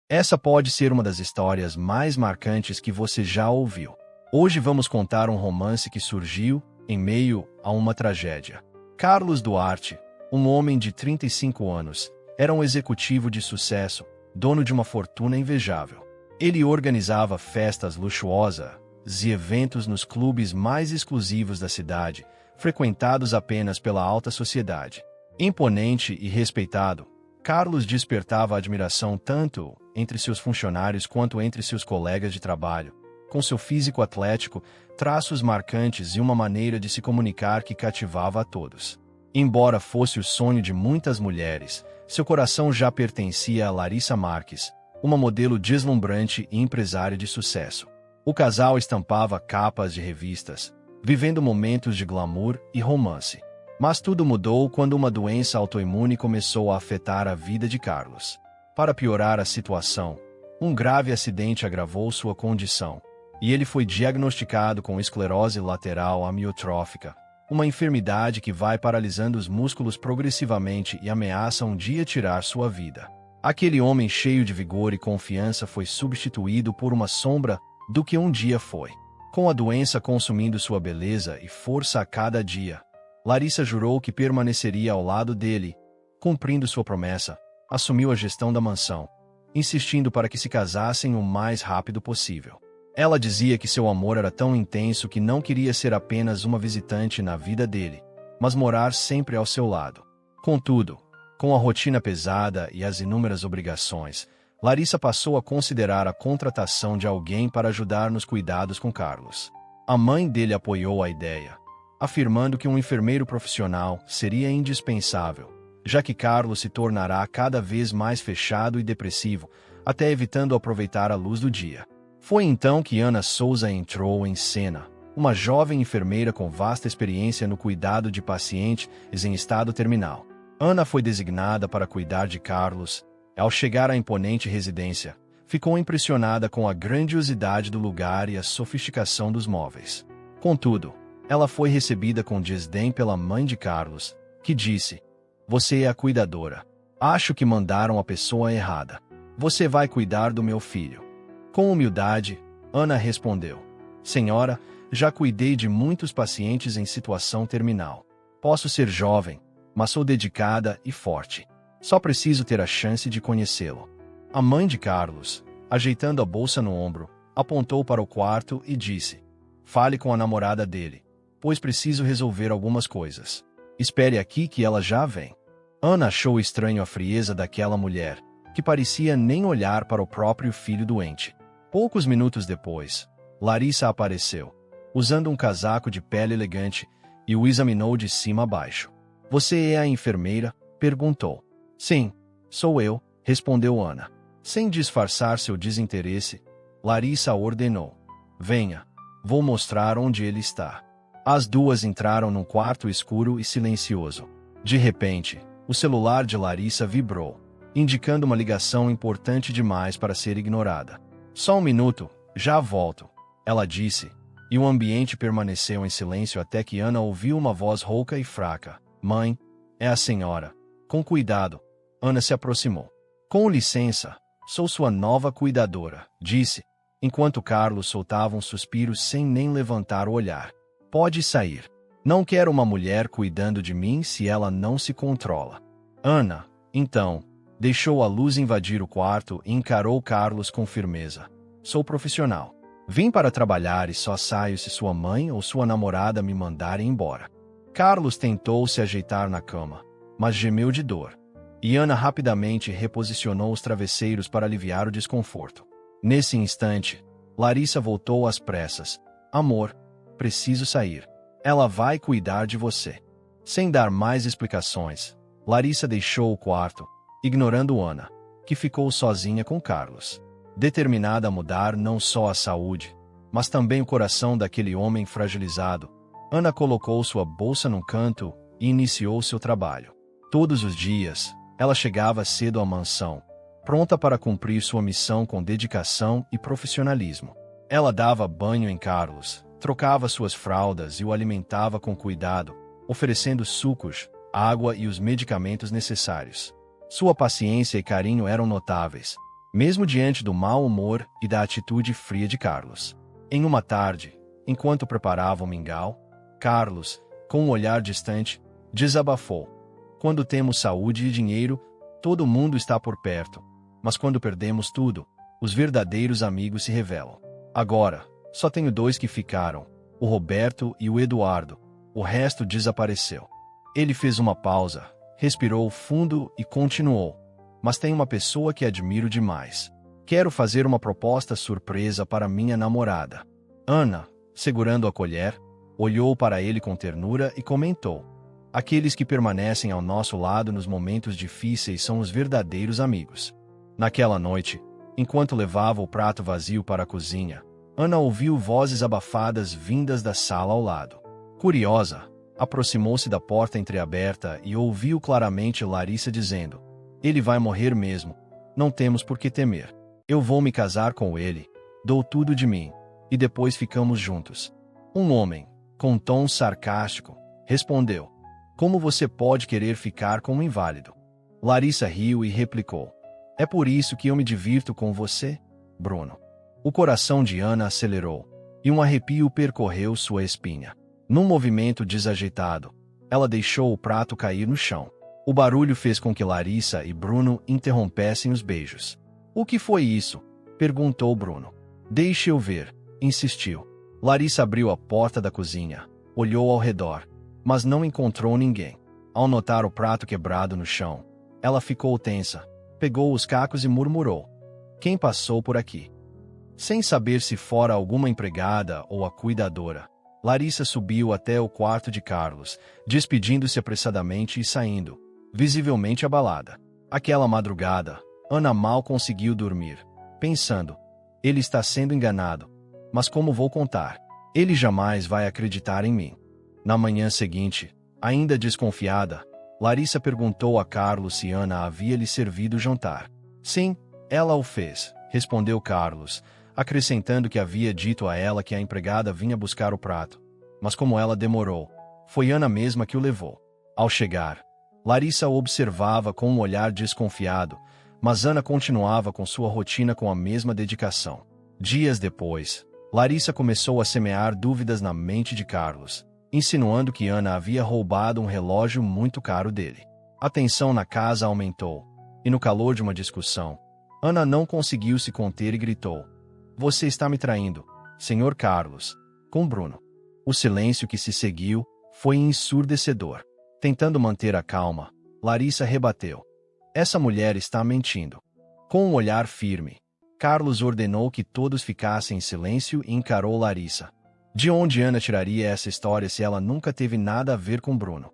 Essa pode ser uma das histórias mais marcantes que você já ouviu. Hoje vamos contar um romance que surgiu em meio a uma tragédia. Carlos Duarte, um homem de 35 anos, era um executivo de sucesso, dono de uma fortuna invejável. Ele organizava festas luxuosas e eventos nos clubes mais exclusivos da cidade, frequentados apenas pela alta sociedade. Imponente e respeitado, Carlos despertava admiração tanto entre seus funcionários quanto entre seus colegas de trabalho, com seu físico atlético, traços marcantes e uma maneira de se comunicar que cativava a todos. Embora fosse o sonho de muitas mulheres, seu coração já pertencia a Larissa Marques, uma modelo deslumbrante e empresária de sucesso. O casal estampava capas de revistas, vivendo momentos de glamour e romance. Mas tudo mudou quando uma doença autoimune começou a afetar a vida de Carlos. Para piorar a situação, um grave acidente agravou sua condição, e ele foi diagnosticado com esclerose lateral amiotrófica, uma enfermidade que vai paralisando os músculos progressivamente e ameaça um dia tirar sua vida. Aquele homem cheio de vigor e confiança foi substituído por uma sombra do que um dia foi. Com a doença consumindo sua beleza e força a cada dia, Larissa jurou que permaneceria ao lado dele. Cumprindo sua promessa, assumiu a gestão da mansão, insistindo para que se casassem o mais rápido possível. Ela dizia que seu amor era tão intenso que não queria ser apenas uma visitante na vida dele, mas morar sempre ao seu lado. Contudo, com a rotina pesada e as inúmeras obrigações, Larissa passou a considerar a contratação de alguém para ajudar nos cuidados com Carlos. A mãe dele apoiou a ideia, afirmando que um enfermeiro profissional seria indispensável, já que Carlos se tornará cada vez mais fechado e depressivo, até evitando aproveitar a luz do dia. Foi então que Ana Souza entrou em cena, uma jovem enfermeira com vasta experiência no cuidado de pacientes em estado terminal. Ana foi designada para cuidar de Carlos. Ao chegar à imponente residência, ficou impressionada com a grandiosidade do lugar e a sofisticação dos móveis. Contudo, ela foi recebida com desdém pela mãe de Carlos, que disse: "Você é a cuidadora. Acho que mandaram a pessoa errada. Você vai cuidar do meu filho." Com humildade, Ana respondeu: "Senhora, já cuidei de muitos pacientes em situação terminal. Posso ser jovem, mas sou dedicada e forte. Só preciso ter a chance de conhecê-lo." A mãe de Carlos, ajeitando a bolsa no ombro, apontou para o quarto e disse: "Fale com a namorada dele, pois preciso resolver algumas coisas. Espere aqui que ela já vem." Ana achou estranho a frieza daquela mulher, que parecia nem olhar para o próprio filho doente. Poucos minutos depois, Larissa apareceu, usando um casaco de pele elegante, e o examinou de cima a baixo. "Você é a enfermeira?" perguntou. "Sim, sou eu", respondeu Ana. Sem disfarçar seu desinteresse, Larissa ordenou: "Venha, vou mostrar onde ele está." As duas entraram num quarto escuro e silencioso. De repente, o celular de Larissa vibrou, indicando uma ligação importante demais para ser ignorada. "Só um minuto, já volto", ela disse, e o ambiente permaneceu em silêncio até que Ana ouviu uma voz rouca e fraca: "Mãe, é a senhora." Com cuidado, Ana se aproximou. "Com licença, sou sua nova cuidadora", disse, enquanto Carlos soltava um suspiro sem nem levantar o olhar. "Pode sair. Não quero uma mulher cuidando de mim se ela não se controla." Ana, então, deixou a luz invadir o quarto e encarou Carlos com firmeza. "Sou profissional. Vim para trabalhar e só saio se sua mãe ou sua namorada me mandarem embora." Carlos tentou se ajeitar na cama, mas gemeu de dor. E Ana rapidamente reposicionou os travesseiros para aliviar o desconforto. Nesse instante, Larissa voltou às pressas: "Amor, preciso sair. Ela vai cuidar de você." Sem dar mais explicações, Larissa deixou o quarto, ignorando Ana, que ficou sozinha com Carlos. Determinada a mudar não só a saúde, mas também o coração daquele homem fragilizado, Ana colocou sua bolsa num canto e iniciou seu trabalho. Todos os dias, ela chegava cedo à mansão, pronta para cumprir sua missão com dedicação e profissionalismo. Ela dava banho em Carlos, trocava suas fraldas e o alimentava com cuidado, oferecendo sucos, água e os medicamentos necessários. Sua paciência e carinho eram notáveis, mesmo diante do mau humor e da atitude fria de Carlos. Em uma tarde, enquanto preparava o mingau, Carlos, com um olhar distante, desabafou: quando temos saúde e dinheiro, todo mundo está por perto, mas quando perdemos tudo, os verdadeiros amigos se revelam. Agora, só tenho 2 que ficaram, o Roberto e o Eduardo, o resto desapareceu. Ele fez uma pausa, respirou fundo e continuou: mas tem uma pessoa que admiro demais. Quero fazer uma proposta surpresa para minha namorada. Ana, segurando a colher, olhou para ele com ternura e comentou: aqueles que permanecem ao nosso lado nos momentos difíceis são os verdadeiros amigos. Naquela noite, enquanto levava o prato vazio para a cozinha, Ana ouviu vozes abafadas vindas da sala ao lado. Curiosa, aproximou-se da porta entreaberta e ouviu claramente Larissa dizendo: ele vai morrer mesmo, não temos por que temer. Eu vou me casar com ele, dou tudo de mim, e depois ficamos juntos. Um homem, com um tom sarcástico, respondeu: como você pode querer ficar com um inválido? Larissa riu e replicou: é por isso que eu me divirto com você, Bruno. O coração de Ana acelerou, e um arrepio percorreu sua espinha. Num movimento desajeitado, ela deixou o prato cair no chão. O barulho fez com que Larissa e Bruno interrompessem os beijos. O que foi isso? Perguntou Bruno. Deixe eu ver, insistiu. Larissa abriu a porta da cozinha, olhou ao redor, mas não encontrou ninguém. Ao notar o prato quebrado no chão, ela ficou tensa, pegou os cacos e murmurou: quem passou por aqui? Sem saber se fora alguma empregada ou a cuidadora, Larissa subiu até o quarto de Carlos, despedindo-se apressadamente e saindo, visivelmente abalada. Aquela madrugada, Ana mal conseguiu dormir, pensando: ele está sendo enganado, mas como vou contar? Ele jamais vai acreditar em mim. Na manhã seguinte, ainda desconfiada, Larissa perguntou a Carlos se Ana havia lhe servido o jantar. Sim, ela o fez, respondeu Carlos, acrescentando que havia dito a ela que a empregada vinha buscar o prato. Mas como ela demorou, foi Ana mesma que o levou. Ao chegar, Larissa o observava com um olhar desconfiado, mas Ana continuava com sua rotina com a mesma dedicação. Dias depois, Larissa começou a semear dúvidas na mente de Carlos, insinuando que Ana havia roubado um relógio muito caro dele. A tensão na casa aumentou, e no calor de uma discussão, Ana não conseguiu se conter e gritou: você está me traindo, Sr. Carlos, com Bruno. O silêncio que se seguiu foi ensurdecedor. Tentando manter a calma, Larissa rebateu: essa mulher está mentindo. Com um olhar firme, Carlos ordenou que todos ficassem em silêncio e encarou Larissa. De onde Ana tiraria essa história se ela nunca teve nada a ver com Bruno?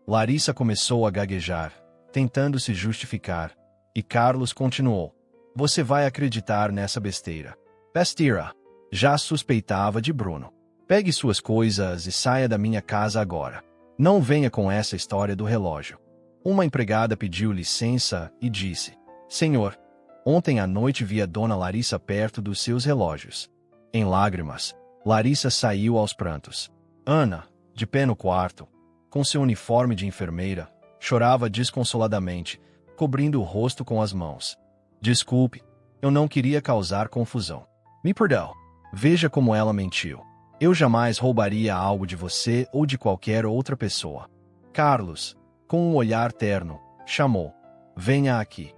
Larissa começou a gaguejar, tentando se justificar, e Carlos continuou: você vai acreditar nessa besteira. Besteira! Já suspeitava de Bruno. Pegue suas coisas e saia da minha casa agora. Não venha com essa história do relógio. Uma empregada pediu licença e disse: senhor, ontem à noite vi a dona Larissa perto dos seus relógios. Em lágrimas, Larissa saiu aos prantos. Ana, de pé no quarto, com seu uniforme de enfermeira, chorava desconsoladamente, cobrindo o rosto com as mãos. Desculpe, eu não queria causar confusão. Me perdoe. Veja como ela mentiu. Eu jamais roubaria algo de você ou de qualquer outra pessoa. Carlos, com um olhar terno, chamou: venha aqui.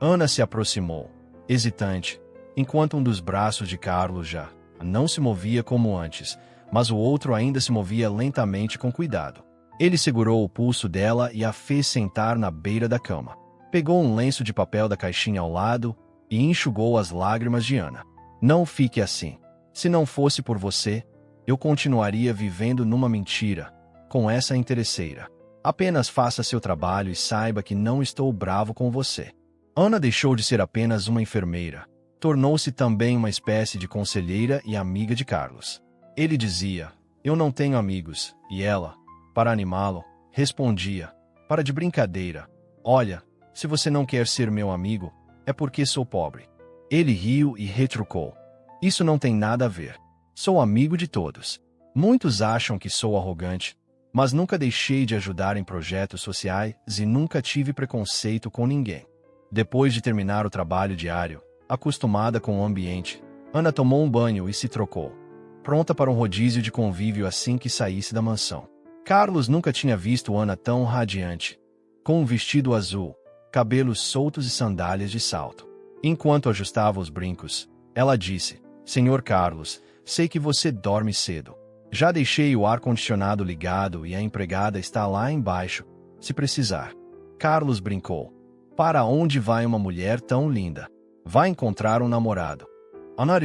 Ana se aproximou, hesitante, enquanto um dos braços de Carlos já não se movia como antes, mas o outro ainda se movia lentamente com cuidado. Ele segurou o pulso dela e a fez sentar na beira da cama. Pegou um lenço de papel da caixinha ao lado e enxugou as lágrimas de Ana. Não fique assim. Se não fosse por você, eu continuaria vivendo numa mentira, com essa interesseira. Apenas faça seu trabalho e saiba que não estou bravo com você. Ana deixou de ser apenas uma enfermeira. Tornou-se também uma espécie de conselheira e amiga de Carlos. Ele dizia: eu não tenho amigos, e ela, para animá-lo, respondia, para de brincadeira: olha, se você não quer ser meu amigo, é porque sou pobre. Ele riu e retrucou: isso não tem nada a ver. Sou amigo de todos. Muitos acham que sou arrogante, mas nunca deixei de ajudar em projetos sociais e nunca tive preconceito com ninguém. Depois de terminar o trabalho diário, Acostumada com o ambiente, Ana tomou um banho e se trocou, pronta para um rodízio de convívio assim que saísse da mansão. Carlos nunca tinha visto Ana tão radiante, com um vestido azul, cabelos soltos e sandálias de salto. Enquanto ajustava os brincos, ela disse: Senhor Carlos, sei que você dorme cedo. Já deixei o ar-condicionado ligado e a empregada está lá embaixo, se precisar. Carlos brincou. Para onde vai uma mulher tão linda? Vai encontrar um namorado. Ana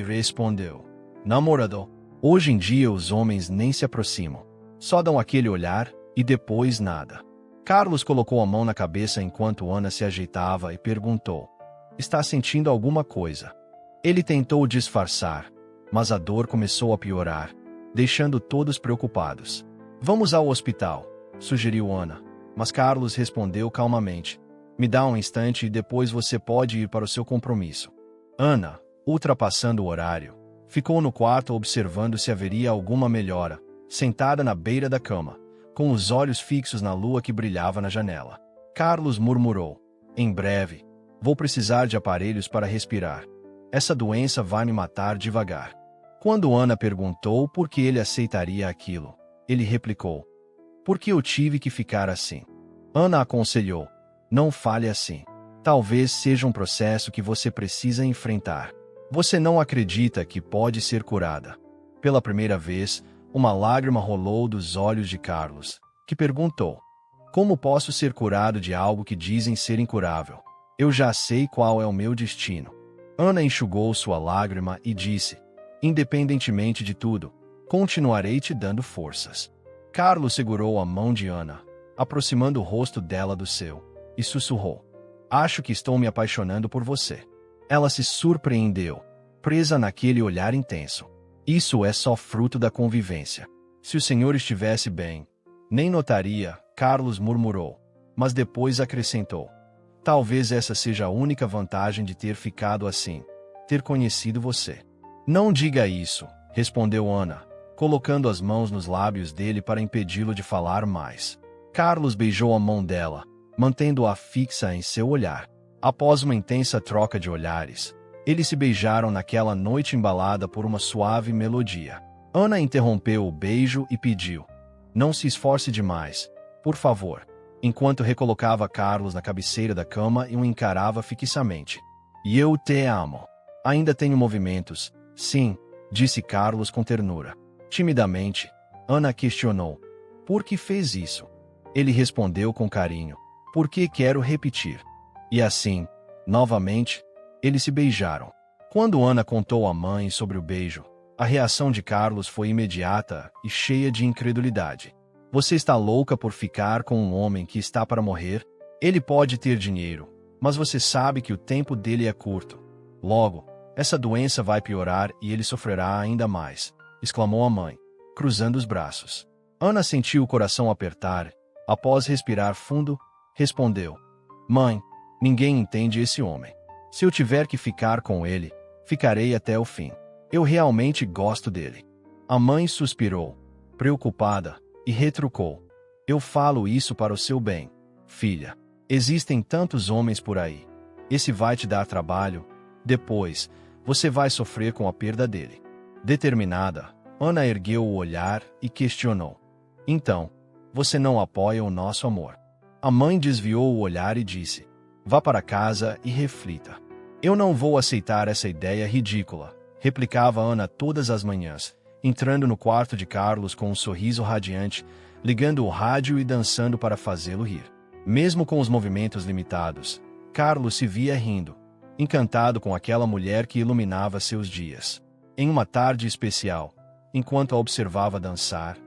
respondeu. Namorado? Hoje em dia os homens nem se aproximam. Só dão aquele olhar e depois nada. Carlos colocou a mão na cabeça enquanto Ana se ajeitava e perguntou: Está sentindo alguma coisa? Ele tentou disfarçar, mas a dor começou a piorar, deixando todos preocupados. Vamos ao hospital, sugeriu Ana, mas Carlos respondeu calmamente: Me dá um instante e depois você pode ir para o seu compromisso. Ana, ultrapassando o horário, ficou no quarto observando se haveria alguma melhora, sentada na beira da cama, com os olhos fixos na lua que brilhava na janela. Carlos murmurou: Em breve, vou precisar de aparelhos para respirar. Essa doença vai me matar devagar. Quando Ana perguntou por que ele aceitaria aquilo, ele replicou: Porque eu tive que ficar assim. Ana aconselhou: Não fale assim. Talvez seja um processo que você precisa enfrentar. Você não acredita que pode ser curada. Pela primeira vez, uma lágrima rolou dos olhos de Carlos, que perguntou: Como posso ser curado de algo que dizem ser incurável? Eu já sei qual é o meu destino. Ana enxugou sua lágrima e disse: Independentemente de tudo, continuarei te dando forças. Carlos segurou a mão de Ana, aproximando o rosto dela do seu, e sussurrou: Acho que estou me apaixonando por você. Ela se surpreendeu, presa naquele olhar intenso. Isso é só fruto da convivência. Se o senhor estivesse bem, nem notaria, Carlos murmurou, mas depois acrescentou: Talvez essa seja a única vantagem de ter ficado assim, ter conhecido você. Não diga isso, respondeu Ana, colocando as mãos nos lábios dele para impedi-lo de falar mais. Carlos beijou a mão dela, mantendo-a fixa em seu olhar. Após uma intensa troca de olhares, eles se beijaram naquela noite embalada por uma suave melodia. Ana interrompeu o beijo e pediu: Não se esforce demais, por favor, enquanto recolocava Carlos na cabeceira da cama e o encarava fixamente. E eu te amo. Ainda tenho movimentos. Sim, disse Carlos com ternura. Timidamente, Ana questionou: Por que fez isso? Ele respondeu com carinho: Porque quero repetir. E assim, novamente, eles se beijaram. Quando Ana contou à mãe sobre o beijo, a reação de Carlos foi imediata e cheia de incredulidade. Você está louca por ficar com um homem que está para morrer? Ele pode ter dinheiro, mas você sabe que o tempo dele é curto. Logo, essa doença vai piorar e ele sofrerá ainda mais, exclamou a mãe, cruzando os braços. Ana sentiu o coração apertar. Após respirar fundo, respondeu: Mãe, ninguém entende esse homem. Se eu tiver que ficar com ele, ficarei até o fim. Eu realmente gosto dele. A mãe suspirou, preocupada, e retrucou: Eu falo isso para o seu bem, filha. Existem tantos homens por aí. Esse vai te dar trabalho. Depois, você vai sofrer com a perda dele. Determinada, Ana ergueu o olhar e questionou: Então, você não apoia o nosso amor? A mãe desviou o olhar e disse: Vá para casa e reflita. Eu não vou aceitar essa ideia ridícula, replicava Ana todas as manhãs, entrando no quarto de Carlos com um sorriso radiante, ligando o rádio e dançando para fazê-lo rir. Mesmo com os movimentos limitados, Carlos se via rindo, encantado com aquela mulher que iluminava seus dias. Em uma tarde especial, enquanto a observava dançar,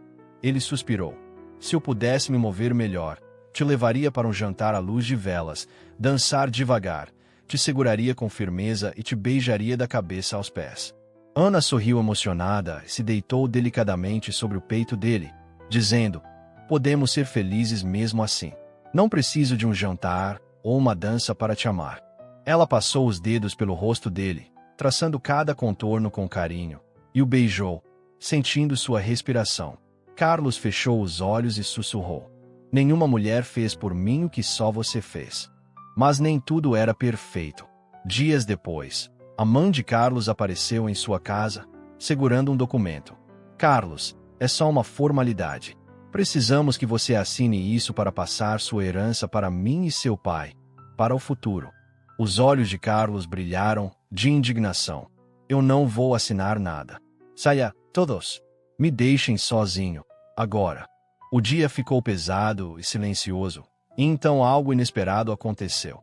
ele suspirou: Se eu pudesse me mover melhor, te levaria para um jantar à luz de velas, dançar devagar, te seguraria com firmeza e te beijaria da cabeça aos pés. Ana sorriu emocionada e se deitou delicadamente sobre o peito dele, dizendo: Podemos ser felizes mesmo assim. Não preciso de um jantar ou uma dança para te amar. Ela passou os dedos pelo rosto dele, traçando cada contorno com carinho, e o beijou, sentindo sua respiração. Carlos fechou os olhos e sussurrou: Nenhuma mulher fez por mim o que só você fez. Mas nem tudo era perfeito. Dias depois, a mãe de Carlos apareceu em sua casa, segurando um documento. Carlos, é só uma formalidade. Precisamos que você assine isso para passar sua herança para mim e seu pai, para o futuro. Os olhos de Carlos brilharam de indignação. Eu não vou assinar nada. Saia, todos. Me deixem sozinho, agora. O dia ficou pesado e silencioso, e então algo inesperado aconteceu.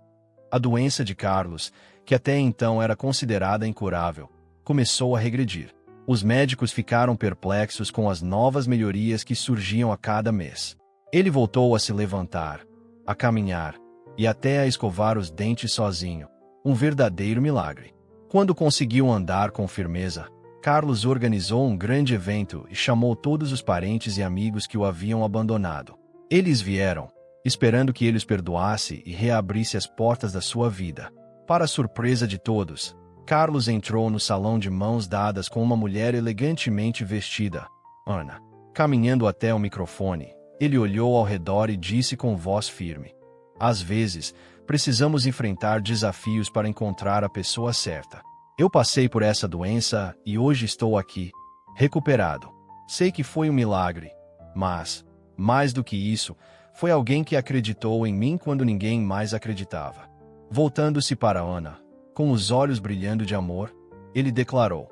A doença de Carlos, que até então era considerada incurável, começou a regredir. Os médicos ficaram perplexos com as novas melhorias que surgiam a cada mês. Ele voltou a se levantar, a caminhar e até a escovar os dentes sozinho. Um verdadeiro milagre. Quando conseguiu andar com firmeza, Carlos organizou um grande evento e chamou todos os parentes e amigos que o haviam abandonado. Eles vieram, esperando que ele os perdoasse e reabrisse as portas da sua vida. Para a surpresa de todos, Carlos entrou no salão de mãos dadas com uma mulher elegantemente vestida, Ana. Caminhando até o microfone, ele olhou ao redor e disse com voz firme: às vezes, precisamos enfrentar desafios para encontrar a pessoa certa. Eu passei por essa doença e hoje estou aqui, recuperado. Sei que foi um milagre, mas, mais do que isso, foi alguém que acreditou em mim quando ninguém mais acreditava. Voltando-se para Ana, com os olhos brilhando de amor, ele declarou: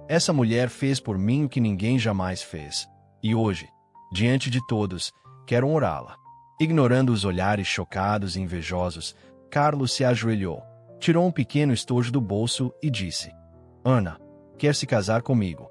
essa mulher fez por mim o que ninguém jamais fez. E hoje, diante de todos, quero honrá-la. Ignorando os olhares chocados e invejosos, Carlos se ajoelhou, tirou um pequeno estojo do bolso e disse: Ana, quer se casar comigo?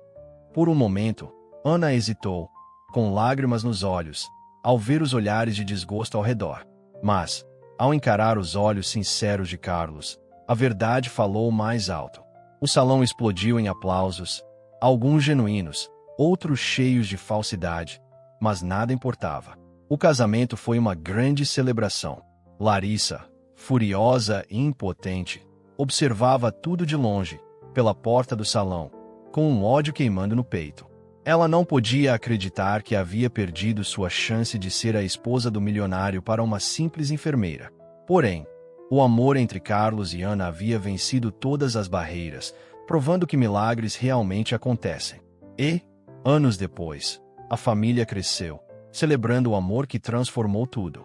Por um momento, Ana hesitou, com lágrimas nos olhos, ao ver os olhares de desgosto ao redor. Mas, ao encarar os olhos sinceros de Carlos, a verdade falou mais alto. O salão explodiu em aplausos, alguns genuínos, outros cheios de falsidade, mas nada importava. O casamento foi uma grande celebração. Larissa, furiosa e impotente, observava tudo de longe, pela porta do salão, com um ódio queimando no peito. Ela não podia acreditar que havia perdido sua chance de ser a esposa do milionário para uma simples enfermeira. Porém, o amor entre Carlos e Ana havia vencido todas as barreiras, provando que milagres realmente acontecem. E, anos depois, a família cresceu, celebrando o amor que transformou tudo.